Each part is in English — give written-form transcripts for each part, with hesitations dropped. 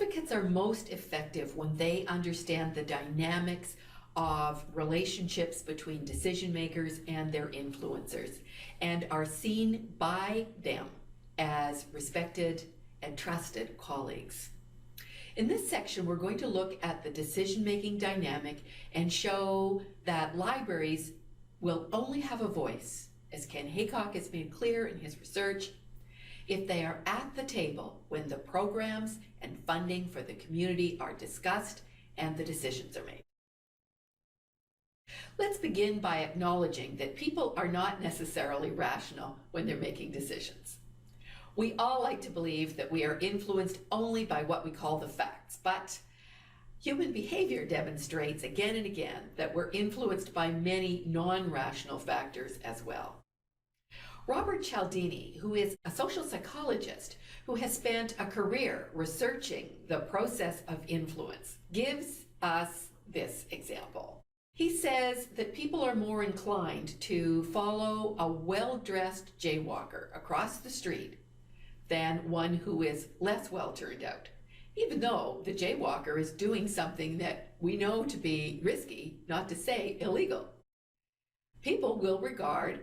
Advocates are most effective when they understand the dynamics of relationships between decision makers and their influencers and are seen by them as respected and trusted colleagues. In this section, we're going to look at the decision-making dynamic and show that libraries will only have a voice, as Ken Haycock has made clear in his research, if they are at the table when the programs and funding for the community are discussed and the decisions are made. Let's begin by acknowledging that people are not necessarily rational when they're making decisions. We all like to believe that we are influenced only by what we call the facts, but human behavior demonstrates again and again that we're influenced by many non-rational factors as well. Robert Cialdini, who is a social psychologist who has spent a career researching the process of influence, gives us this example. He says that people are more inclined to follow a well-dressed jaywalker across the street than one who is less well turned out, even though the jaywalker is doing something that we know to be risky, not to say illegal. People will regard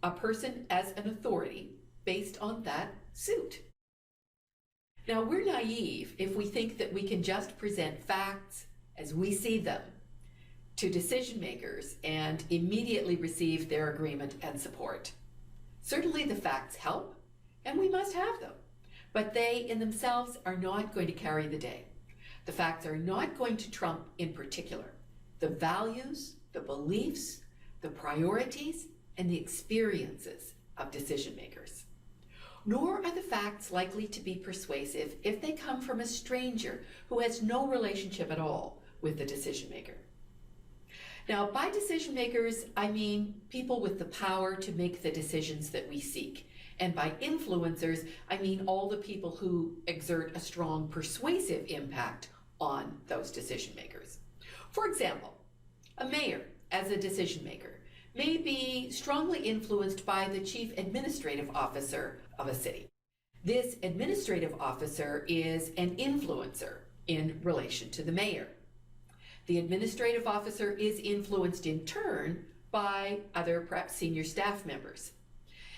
a person as an authority based on that suit. Now, we're naive if we think that we can just present facts as we see them to decision makers and immediately receive their agreement and support. Certainly the facts help, and we must have them, but they in themselves are not going to carry the day. The facts are not going to trump, in particular, the values, the beliefs, the priorities, and the experiences of decision makers. Nor are the facts likely to be persuasive if they come from a stranger who has no relationship at all with the decision maker. Now, by decision makers, I mean people with the power to make the decisions that we seek. And by influencers, I mean all the people who exert a strong persuasive impact on those decision makers. For example, a mayor, as a decision maker, may be strongly influenced by the chief administrative officer of a city. This administrative officer is an influencer in relation to the mayor. The administrative officer is influenced in turn by other, perhaps senior staff members.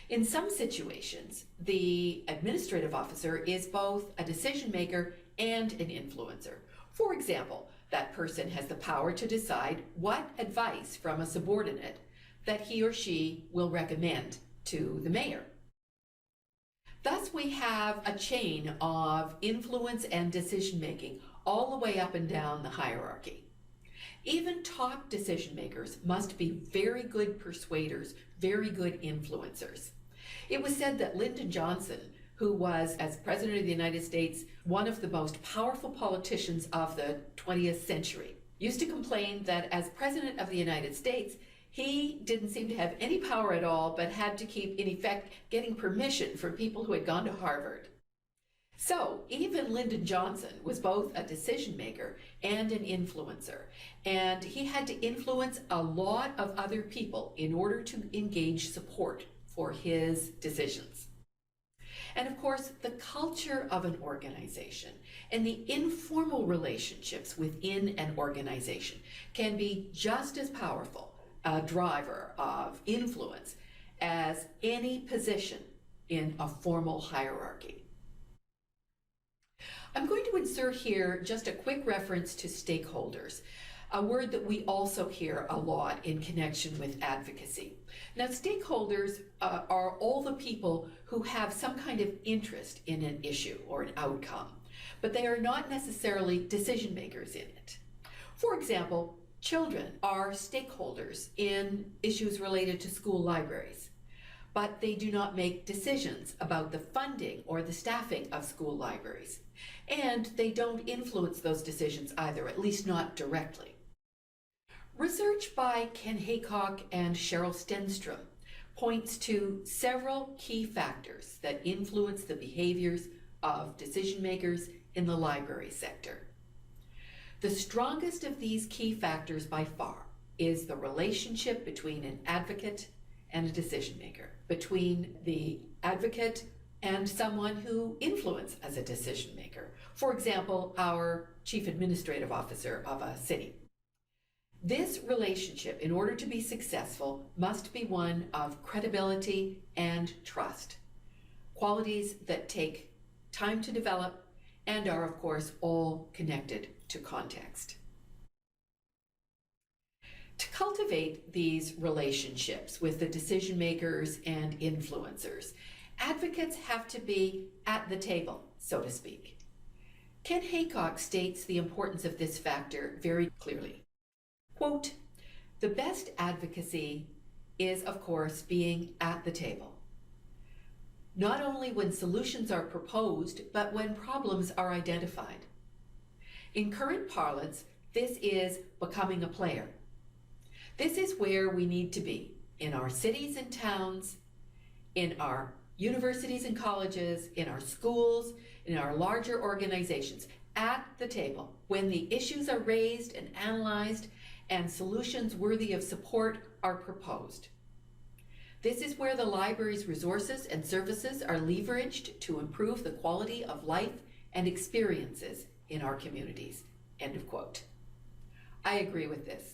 In some situations, the administrative officer is both a decision maker and an influencer. For example, that person has the power to decide what advice from a subordinate that he or she will recommend to the mayor. Thus, we have a chain of influence and decision making all the way up and down the hierarchy. Even top decision makers must be very good persuaders, very good influencers. It was said that Lyndon Johnson, who was, as President of the United States, one of the most powerful politicians of the 20th century, used to complain that as President of the United States, he didn't seem to have any power at all, but had to keep, in effect, getting permission from people who had gone to Harvard. So even Lyndon Johnson was both a decision maker and an influencer, and he had to influence a lot of other people in order to engage support for his decisions. And of course, the culture of an organization and the informal relationships within an organization can be just as powerful a driver of influence as any position in a formal hierarchy. I'm going to insert here just a quick reference to stakeholders, a word that we also hear a lot in connection with advocacy. Now, stakeholders are all the people who have some kind of interest in an issue or an outcome, but they are not necessarily decision makers in it. For example, children are stakeholders in issues related to school libraries, but they do not make decisions about the funding or the staffing of school libraries. And they don't influence those decisions either, at least not directly. Research by Ken Haycock and Cheryl Stenstrom points to several key factors that influence the behaviors of decision makers in the library sector. The strongest of these key factors by far is the relationship between an advocate and a decision maker, between the advocate and someone who influences as a decision maker. For example, our chief administrative officer of a city. This relationship, in order to be successful, must be one of credibility and trust, qualities that take time to develop and are, of course, all connected to context. To cultivate these relationships with the decision makers and influencers, advocates have to be at the table, so to speak. Ken Haycock states the importance of this factor very clearly. Quote, "The best advocacy is, of course, being at the table. Not only when solutions are proposed, but when problems are identified. In current parlance, this is becoming a player. This is where we need to be, in our cities and towns, in our universities and colleges, in our schools, in our larger organizations, at the table, when the issues are raised and analyzed and solutions worthy of support are proposed. This is where the library's resources and services are leveraged to improve the quality of life and experiences in our communities." End of quote. I agree with this.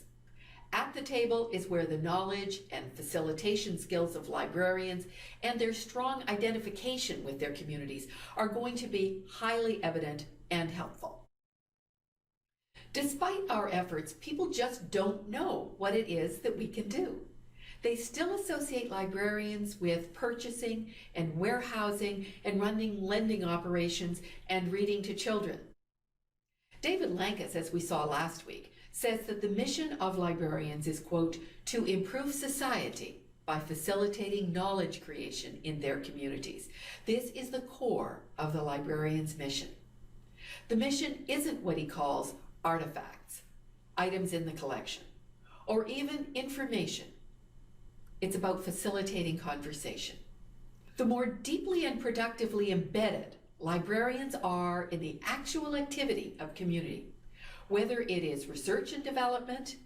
At the table is where the knowledge and facilitation skills of librarians and their strong identification with their communities are going to be highly evident and helpful. Despite our efforts, people just don't know what it is that we can do. They still associate librarians with purchasing and warehousing and running lending operations and reading to children. David Lankus, as we saw last week, says that the mission of librarians is, quote, "to improve society by facilitating knowledge creation in their communities." This is the core of the librarian's mission. The mission isn't what he calls artifacts, items in the collection, or even information. It's about facilitating conversation. The more deeply and productively embedded librarians are in the actual activity of community, whether it is research and development,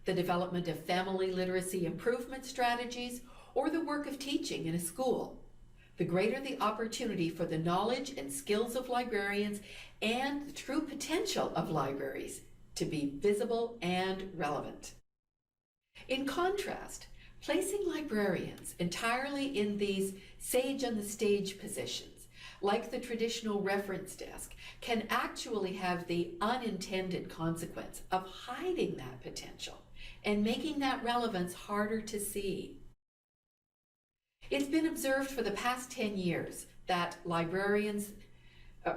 the development of family literacy improvement strategies, or the work of teaching in a school, the greater the opportunity for the knowledge and skills of librarians and the true potential of libraries to be visible and relevant. In contrast, placing librarians entirely in these sage on the stage positions, like the traditional reference desk, can actually have the unintended consequence of hiding that potential and making that relevance harder to see. It's been observed for the past 10 years that librarians'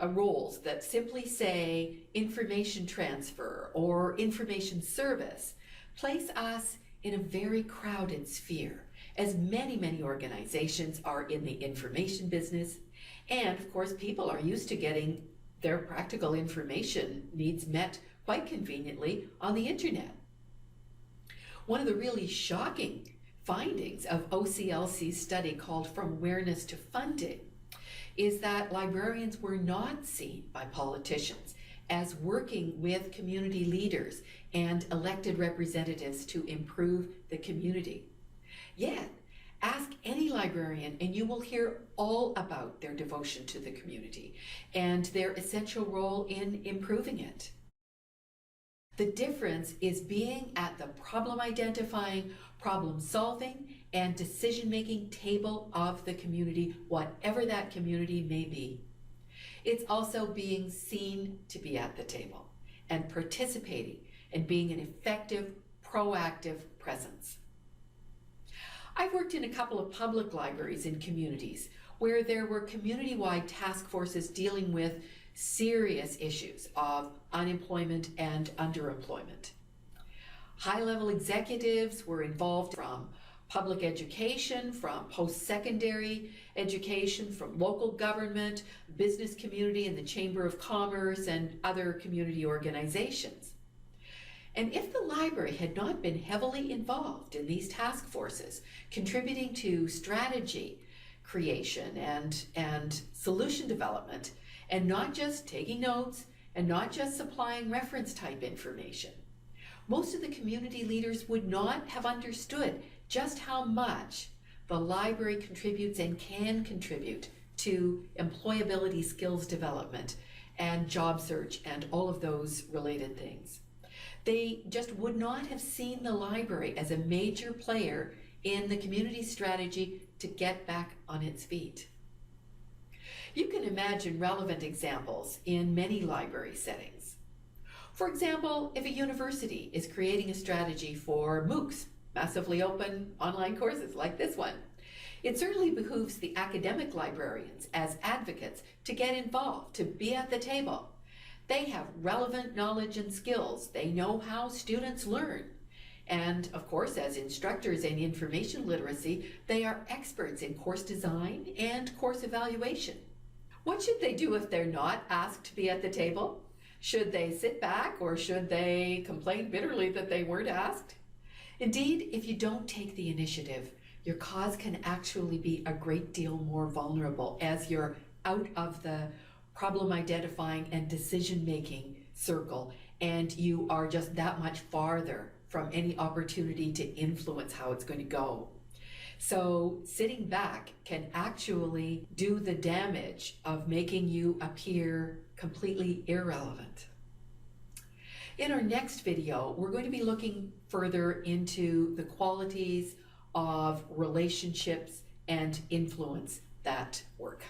roles that simply say information transfer or information service place us in a very crowded sphere, as many organizations are in the information business, and of course people are used to getting their practical information needs met quite conveniently on the internet. One of the really shocking findings of OCLC's study called From Awareness to Funding is that librarians were not seen by politicians as working with community leaders and elected representatives to improve the community. Yet, ask any librarian and you will hear all about their devotion to the community and their essential role in improving it. The difference is being at the problem identifying, problem solving, and decision-making table of the community, whatever that community may be. It's also being seen to be at the table and participating and being an effective, proactive presence. I've worked in a couple of public libraries in communities where there were community-wide task forces dealing with serious issues of unemployment and underemployment. High-level executives were involved from public education, from post-secondary education, from local government, business community, and the Chamber of Commerce, and other community organizations. And if the library had not been heavily involved in these task forces, contributing to strategy creation and solution development, and not just taking notes and not just supplying reference type information, most of the community leaders would not have understood just how much the library contributes and can contribute to employability skills development and job search and all of those related things. They just would not have seen the library as a major player in the community strategy to get back on its feet. You can imagine relevant examples in many library settings. For example, if a university is creating a strategy for MOOCs, massively open online courses like this one, it certainly behooves the academic librarians as advocates to get involved, to be at the table. They have relevant knowledge and skills. They know how students learn. And of course, as instructors in information literacy, they are experts in course design and course evaluation. What should they do if they're not asked to be at the table? Should they sit back, or should they complain bitterly that they weren't asked? Indeed, if you don't take the initiative, your cause can actually be a great deal more vulnerable as you're out of the problem identifying and decision making circle, and you are just that much farther from any opportunity to influence how it's going to go. So sitting back can actually do the damage of making you appear completely irrelevant. In our next video, we're going to be looking further into the qualities of relationships and influence that work.